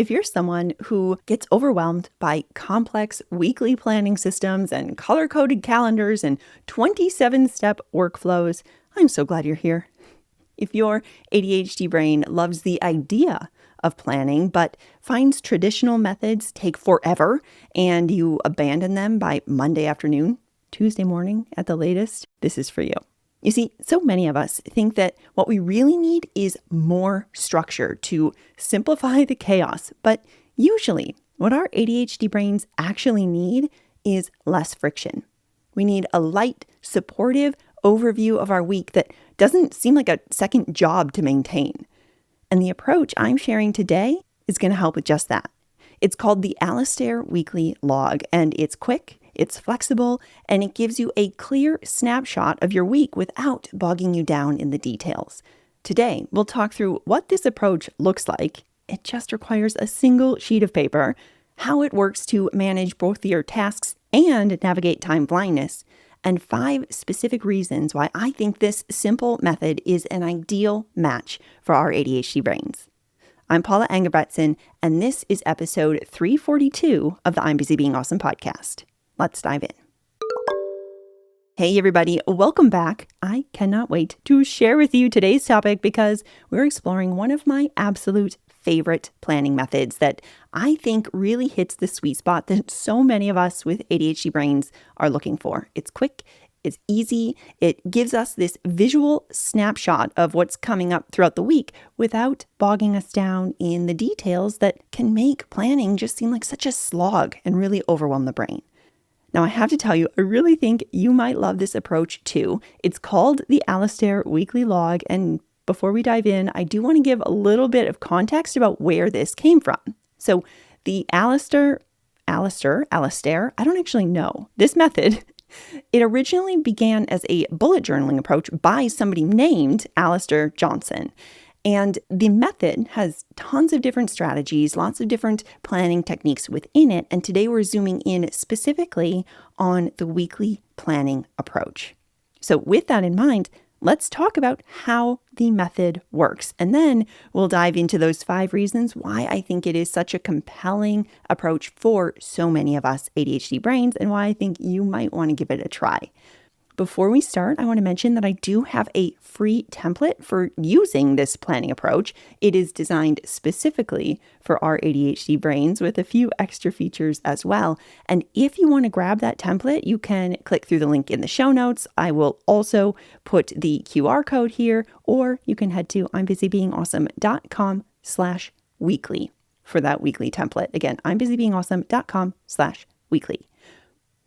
If you're someone who gets overwhelmed by complex weekly planning systems and color-coded calendars and 27-step workflows, I'm so glad you're here. If your ADHD brain loves the idea of planning but finds traditional methods take forever and you abandon them by Monday afternoon, Tuesday morning at the latest, this is for you. You see, so many of us think that what we really need is more structure to simplify the chaos. But usually, what our ADHD brains actually need is less friction. We need a light, supportive overview of our week that doesn't seem like a second job to maintain. And the approach I'm sharing today is going to help with just that. It's called the Alastair Weekly Log, and it's quick, it's flexible, and it gives you a clear snapshot of your week without bogging you down in the details. Today, we'll talk through what this approach looks like. It just requires a single sheet of paper, how it works to manage both your tasks and navigate time blindness, and 5 specific reasons why I think this simple method is an ideal match for our ADHD brains. I'm Paula Engebretson, and this is episode 342 of the I'm Busy Being Awesome podcast. Let's dive in. Hey everybody, welcome back. I cannot wait to share with you today's topic because we're exploring one of my absolute favorite planning methods that I think really hits the sweet spot that so many of us with ADHD brains are looking for. It's quick, it's easy, it gives us this visual snapshot of what's coming up throughout the week without bogging us down in the details that can make planning just seem like such a slog and really overwhelm the brain. Now, I have to tell you, I really think you might love this approach too. It's called the Alastair Weekly Log, and before we dive in, I do want to give a little bit of context about where this came from. So the Alistair, I don't actually know. This method, it originally began as a bullet journaling approach by somebody named Alistair Johnson. And the method has tons of different strategies, lots of different planning techniques within it. And today we're zooming in specifically on the weekly planning approach. So with that in mind, let's talk about how the method works. And then we'll dive into those 5 reasons why I think it is such a compelling approach for so many of us ADHD brains and why I think you might want to give it a try. Before we start, I want to mention that I do have a free template for using this planning approach. It is designed specifically for our ADHD brains with a few extra features as well. And if you want to grab that template, you can click through the link in the show notes. I will also put the QR code here, or you can head to I'mBusyBeingAwesome.com/weekly for that weekly template. Again, I'mBusyBeingAwesome.com/weekly.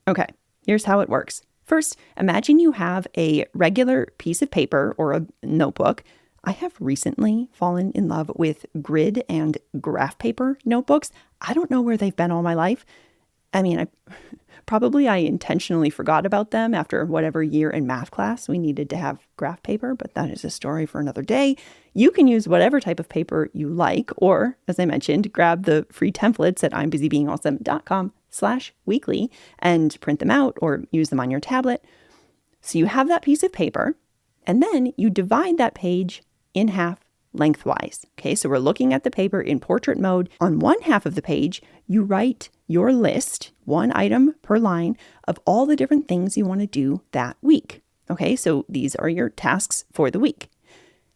Okay, here's how it works. First, imagine you have a regular piece of paper or a notebook. I have recently fallen in love with grid and graph paper notebooks. I don't know where they've been all my life. I mean, I intentionally forgot about them after whatever year in math class we needed to have graph paper, but that is a story for another day. You can use whatever type of paper you like, or as I mentioned, grab the free templates at I'mBusyBeingAwesome.com/weekly and print them out or use them on your tablet. So you have that piece of paper, and then you divide that page in half lengthwise. Okay, so we're looking at the paper in portrait mode. On one half of the page, you write your list, 1 item per line, of all the different things you want to do that week. Okay, so these are your tasks for the week.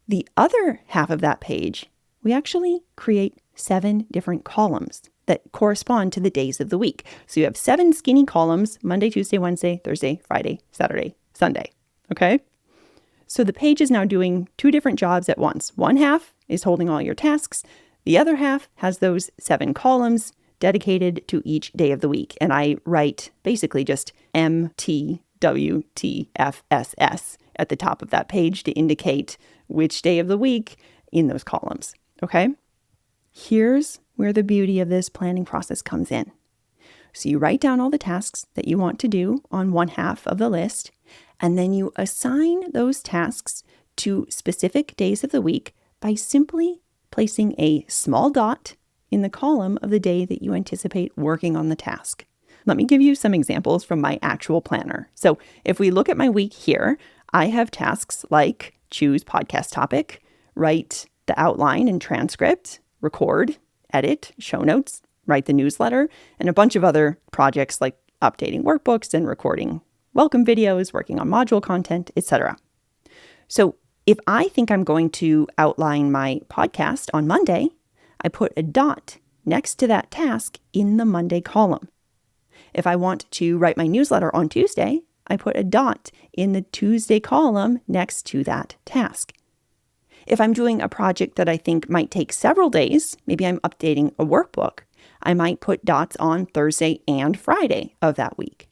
The other half of that page, we actually create 7 different columns that correspond to the days of the week. So you have 7 skinny columns: Monday, Tuesday, Wednesday, Thursday, Friday, Saturday, Sunday. Okay? So the page is now doing 2 different jobs at once. One half is holding all your tasks. The other half has those 7 columns dedicated to each day of the week. And I write basically just MTWTFSS at the top of that page to indicate which day of the week in those columns. Okay? Here's where the beauty of this planning process comes in. So you write down all the tasks that you want to do on one half of the list, and then you assign those tasks to specific days of the week by simply placing a small dot in the column of the day that you anticipate working on the task. Let me give you some examples from my actual planner. So if we look at my week here, I have tasks like choose podcast topic, write the outline and transcript, record, edit show notes, write the newsletter, and a bunch of other projects like updating workbooks and recording welcome videos, working on module content, etc. So if I think I'm going to outline my podcast on Monday, I put a dot next to that task in the Monday column. If I want to write my newsletter on Tuesday, I put a dot in the Tuesday column next to that task. If I'm doing a project that I think might take several days, maybe I'm updating a workbook, I might put dots on Thursday and Friday of that week.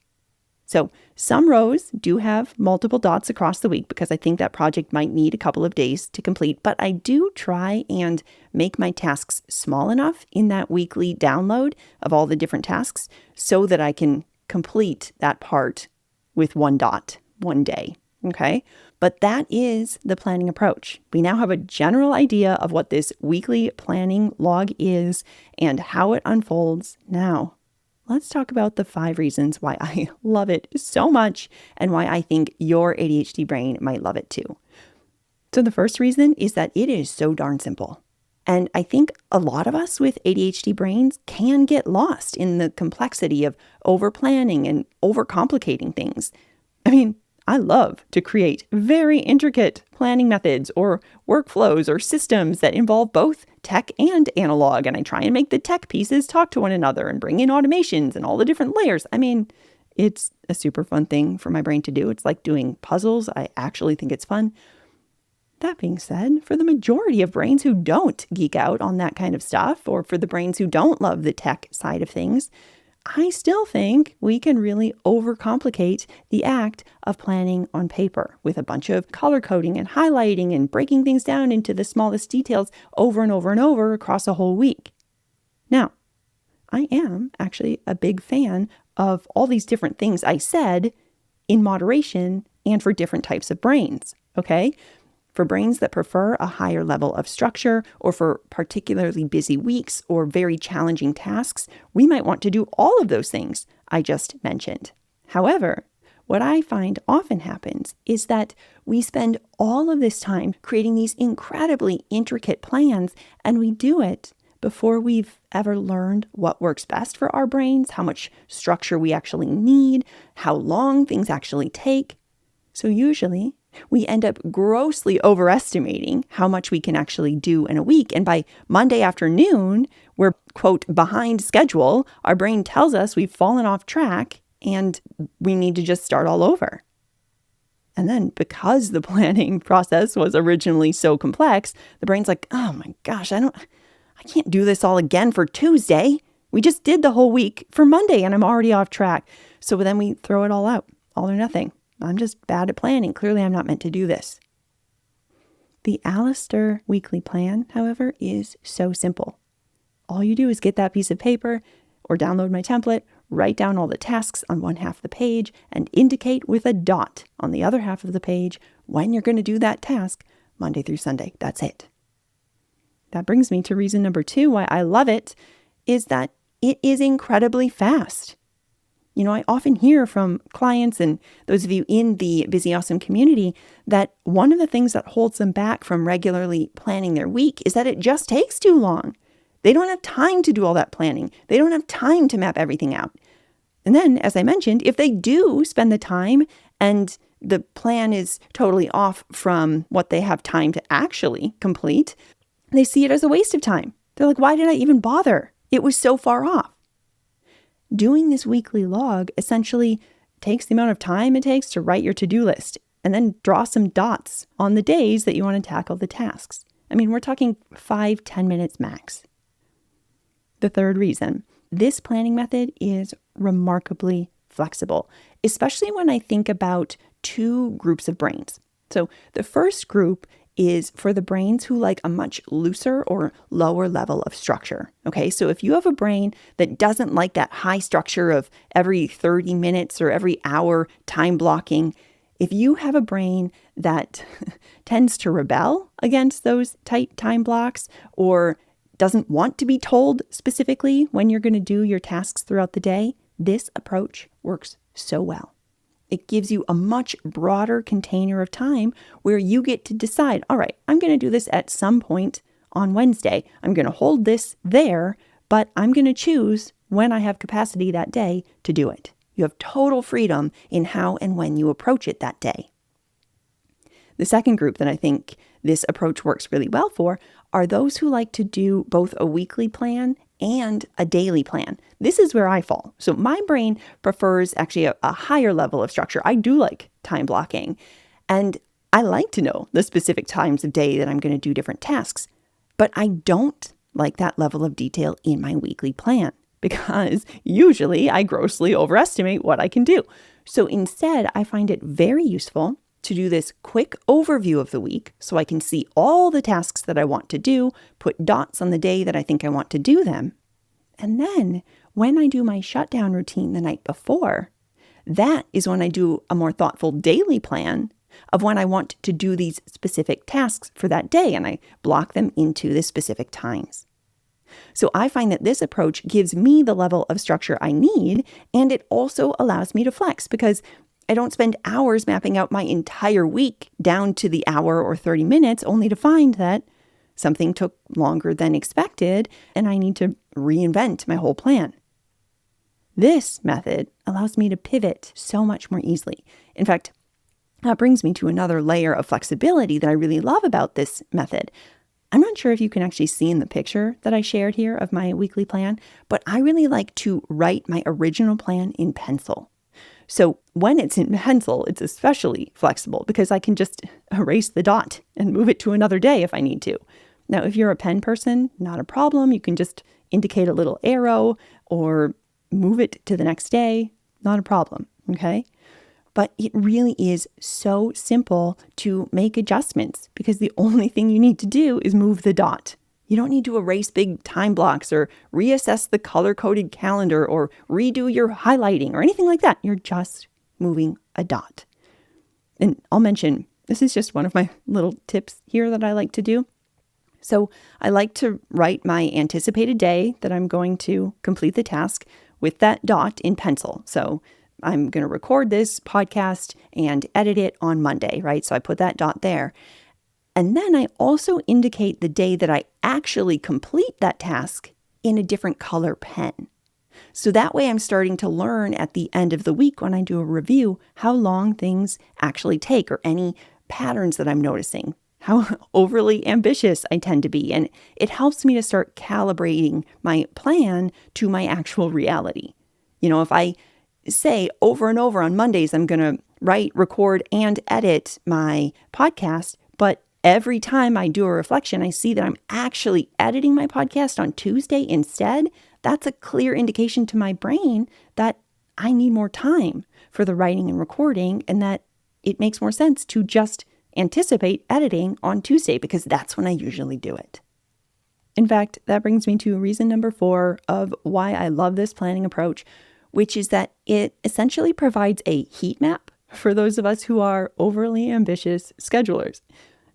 So some rows do have multiple dots across the week because I think that project might need a couple of days to complete, but I do try and make my tasks small enough in that weekly download of all the different tasks so that I can complete that part with one dot, one day, okay? But that is the planning approach. We now have a general idea of what this weekly planning log is and how it unfolds. Now, let's talk about the 5 reasons why I love it so much and why I think your ADHD brain might love it too. So the first reason is that it is so darn simple. And I think a lot of us with ADHD brains can get lost in the complexity of over-planning and over-complicating things. I mean, I love to create very intricate planning methods or workflows or systems that involve both tech and analog. And I try and make the tech pieces talk to one another and bring in automations and all the different layers. I mean, it's a super fun thing for my brain to do. It's like doing puzzles. I actually think it's fun. That being said, for the majority of brains who don't geek out on that kind of stuff, or for the brains who don't love the tech side of things, I still think we can really overcomplicate the act of planning on paper with a bunch of color coding and highlighting and breaking things down into the smallest details over and over and over across a whole week. Now, I am actually a big fan of all these different things I said in moderation and for different types of brains, okay? For brains that prefer a higher level of structure, or for particularly busy weeks or very challenging tasks, we might want to do all of those things I just mentioned. However, what I find often happens is that we spend all of this time creating these incredibly intricate plans, and we do it before we've ever learned what works best for our brains, how much structure we actually need, how long things actually take. So usually, we end up grossly overestimating how much we can actually do in a week. And by Monday afternoon, we're, quote, behind schedule. Our brain tells us we've fallen off track and we need to just start all over. And then because the planning process was originally so complex, the brain's like, oh my gosh, I can't do this all again for Tuesday. We just did the whole week for Monday and I'm already off track. So then we throw it all out, all or nothing. I'm just bad at planning. Clearly, I'm not meant to do this. The Alastair Weekly Plan, however, is so simple. All you do is get that piece of paper or download my template, write down all the tasks on one half of the page, and indicate with a dot on the other half of the page when you're going to do that task Monday through Sunday. That's it. That brings me to reason number 2 why I love it, is that it is incredibly fast. You know, I often hear from clients and those of you in the Busy Awesome community that one of the things that holds them back from regularly planning their week is that it just takes too long. They don't have time to do all that planning. They don't have time to map everything out. And then, as I mentioned, if they do spend the time and the plan is totally off from what they have time to actually complete, they see it as a waste of time. They're like, why did I even bother? It was so far off. Doing this weekly log essentially takes the amount of time it takes to write your to-do list and then draw some dots on the days that you want to tackle the tasks. I mean, we're talking 5-10 minutes max. The third reason, this planning method is remarkably flexible, especially when I think about 2 groups of brains. So the first group is for the brains who like a much looser or lower level of structure. Okay, so if you have a brain that doesn't like that high structure of every 30 minutes or every hour time blocking, if you have a brain that tends to rebel against those tight time blocks or doesn't want to be told specifically when you're going to do your tasks throughout the day, this approach works so well. It gives you a much broader container of time where you get to decide, all right, I'm going to do this at some point on Wednesday. I'm going to hold this there, but I'm going to choose when I have capacity that day to do it. You have total freedom in how and when you approach it that day. The second group that I think this approach works really well for are those who like to do both a weekly plan and a daily plan. This is where I fall. So my brain prefers actually a higher level of structure. I do like time blocking, and I like to know the specific times of day that I'm going to do different tasks, but I don't like that level of detail in my weekly plan because usually I grossly overestimate what I can do. So instead, I find it very useful to do this quick overview of the week so I can see all the tasks that I want to do, put dots on the day that I think I want to do them. And then when I do my shutdown routine the night before, that is when I do a more thoughtful daily plan of when I want to do these specific tasks for that day, and I block them into the specific times. So I find that this approach gives me the level of structure I need, and it also allows me to flex because I don't spend hours mapping out my entire week down to the hour or 30 minutes only to find that something took longer than expected and I need to reinvent my whole plan. This method allows me to pivot so much more easily. In fact, that brings me to another layer of flexibility that I really love about this method. I'm not sure if you can actually see in the picture that I shared here of my weekly plan, but I really like to write my original plan in pencil. So when it's in pencil, it's especially flexible because I can just erase the dot and move it to another day if I need to. Now, if you're a pen person, not a problem. You can just indicate a little arrow or move it to the next day. Not a problem, okay? But it really is so simple to make adjustments because the only thing you need to do is move the dot. You don't need to erase big time blocks or reassess the color-coded calendar or redo your highlighting or anything like that. You're just moving a dot. And I'll mention, this is just one of my little tips here that I like to do. So I like to write my anticipated day that I'm going to complete the task with that dot in pencil. So I'm going to record this podcast and edit it on Monday, right? So I put that dot there. And then I also indicate the day that I actually complete that task in a different color pen. So that way I'm starting to learn at the end of the week when I do a review how long things actually take or any patterns that I'm noticing, how overly ambitious I tend to be. And it helps me to start calibrating my plan to my actual reality. You know, if I say over and over on Mondays, I'm going to write, record, and edit my podcast, but every time I do a reflection, I see that I'm actually editing my podcast on Tuesday instead. That's a clear indication to my brain that I need more time for the writing and recording and that it makes more sense to just anticipate editing on Tuesday because that's when I usually do it. In fact, that brings me to reason number 4 of why I love this planning approach, which is that it essentially provides a heat map for those of us who are overly ambitious schedulers.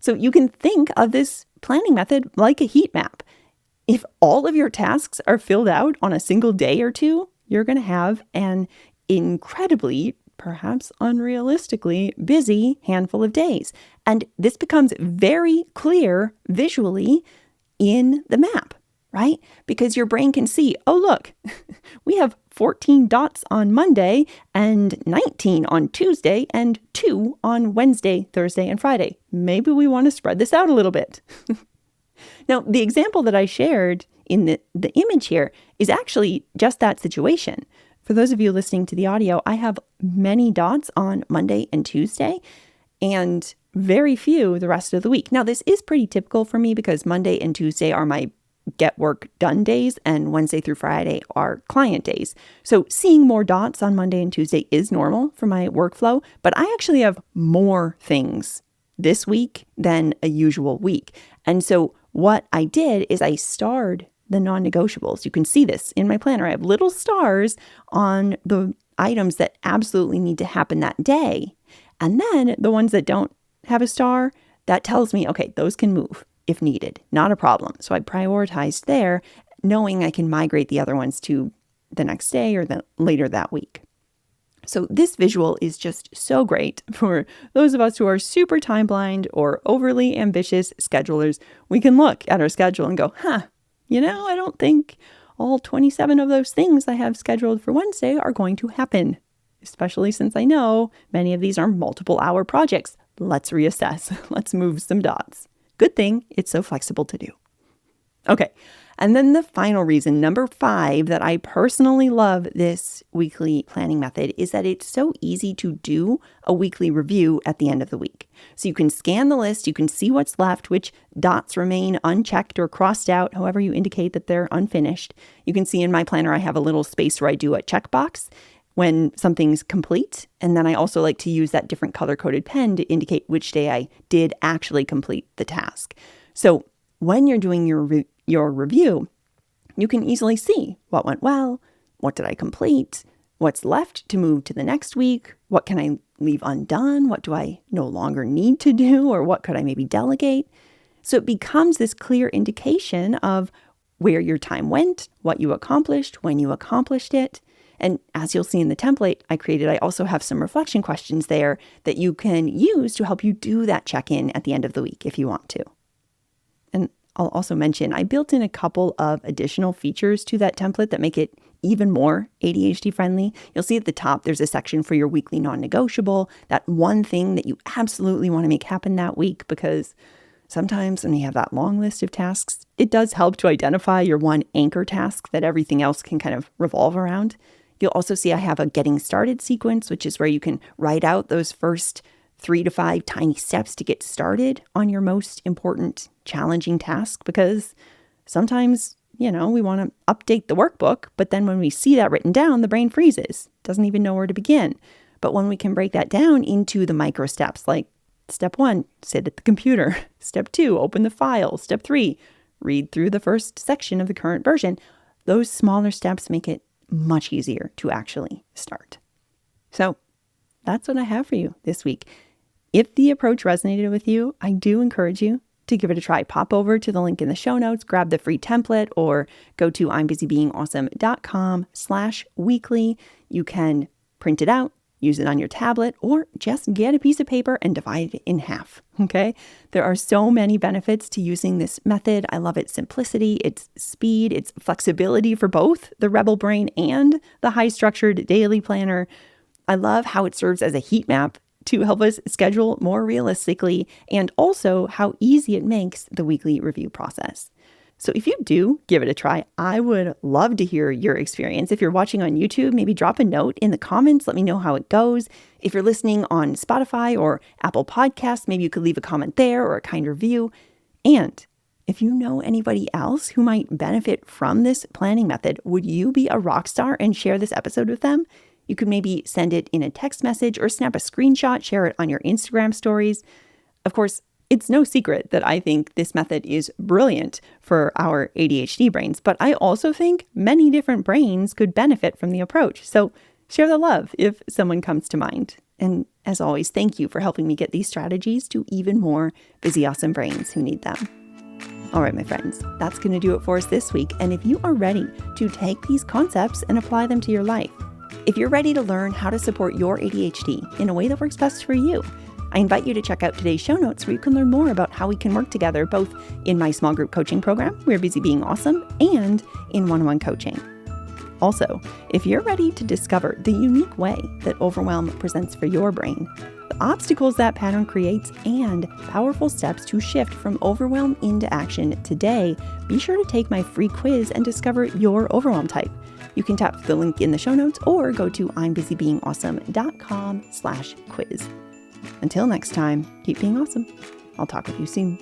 So you can think of this planning method like a heat map. If all of your tasks are filled out on a single day or two, you're going to have an incredibly, perhaps unrealistically, busy handful of days. And this becomes very clear visually in the map, right? Because your brain can see, oh, look, we have 14 dots on Monday and 19 on Tuesday and 2 on Wednesday, Thursday, and Friday. Maybe we want to spread this out a little bit. Now, the example that I shared in the image here is actually just that situation. For those of you listening to the audio, I have many dots on Monday and Tuesday and very few the rest of the week. Now, this is pretty typical for me because Monday and Tuesday are my get work done days and Wednesday through Friday are client days. So seeing more dots on Monday and Tuesday is normal for my workflow, but I actually have more things this week than a usual week. And so what I did is I starred the non-negotiables. You can see this in my planner. I have little stars on the items that absolutely need to happen that day. And then the ones that don't have a star, that tells me, okay, those can move if needed, not a problem. So I prioritized there, knowing I can migrate the other ones to the next day or later that week. So this visual is just so great for those of us who are super time blind or overly ambitious schedulers. We can look at our schedule and go, I don't think all 27 of those things I have scheduled for Wednesday are going to happen, especially since I know many of these are multiple hour projects. Let's reassess. Let's move some dots. Good thing it's so flexible to do. Okay. And then the final reason, number 5, that I personally love this weekly planning method is that it's so easy to do a weekly review at the end of the week. So you can scan the list, you can see what's left, which dots remain unchecked or crossed out, however you indicate that they're unfinished. You can see in my planner, I have a little space where I do a checkbox when something's complete. And then I also like to use that different color-coded pen to indicate which day I did actually complete the task. So when you're doing your review, you can easily see what went well, what did I complete, what's left to move to the next week, what can I leave undone, what do I no longer need to do, or what could I maybe delegate. So it becomes this clear indication of where your time went, what you accomplished, when you accomplished it. And as you'll see in the template I created, I also have some reflection questions there that you can use to help you do that check-in at the end of the week if you want to. And I'll also mention I built in a couple of additional features to that template that make it even more ADHD friendly. You'll see at the top, there's a section for your weekly non-negotiable, that one thing that you absolutely want to make happen that week, because sometimes when you have that long list of tasks, it does help to identify your one anchor task that everything else can kind of revolve around. You'll also see I have a getting started sequence, which is where you can write out those first 3 to 5 tiny steps to get started on your most important, challenging task, because sometimes, we want to update the workbook, but then when we see that written down, the brain freezes, doesn't even know where to begin. But when we can break that down into the micro steps, like step 1, sit at the computer. Step 2, open the file. Step 3, read through the first section of the current version. Those smaller steps make it much easier to actually start. So that's what I have for you this week. If the approach resonated with you, I do encourage you to give it a try. Pop over to the link in the show notes, grab the free template, or go to I'mBusyBeingAwesome.com/weekly. You can print it out, use it on your tablet, or just get a piece of paper and divide it in half, okay? There are so many benefits to using this method. I love its simplicity, its speed, its flexibility for both the rebel brain and the high-structured daily planner. I love how it serves as a heat map to help us schedule more realistically, and also how easy it makes the weekly review process. So if you do give it a try, I would love to hear your experience. If you're watching on YouTube, maybe drop a note in the comments. Let me know how it goes. If you're listening on Spotify or Apple Podcasts, maybe you could leave a comment there or a kind review. And if you know anybody else who might benefit from this planning method, would you be a rock star and share this episode with them? You could maybe send it in a text message or snap a screenshot, share it on your Instagram stories. Of course, it's no secret that I think this method is brilliant for our ADHD brains, but I also think many different brains could benefit from the approach. So share the love if someone comes to mind. And as always, thank you for helping me get these strategies to even more busy, awesome brains who need them. All right, my friends, that's going to do it for us this week. And if you are ready to take these concepts and apply them to your life, if you're ready to learn how to support your ADHD in a way that works best for you, I invite you to check out today's show notes where you can learn more about how we can work together, both in my small group coaching program, We're Busy Being Awesome, and in one-on-one coaching. Also, if you're ready to discover the unique way that overwhelm presents for your brain, the obstacles that pattern creates, and powerful steps to shift from overwhelm into action today, be sure to take my free quiz and discover your overwhelm type. You can tap the link in the show notes or go to I'mBusyBeingAwesome.com/quiz. Until next time, keep being awesome. I'll talk with you soon.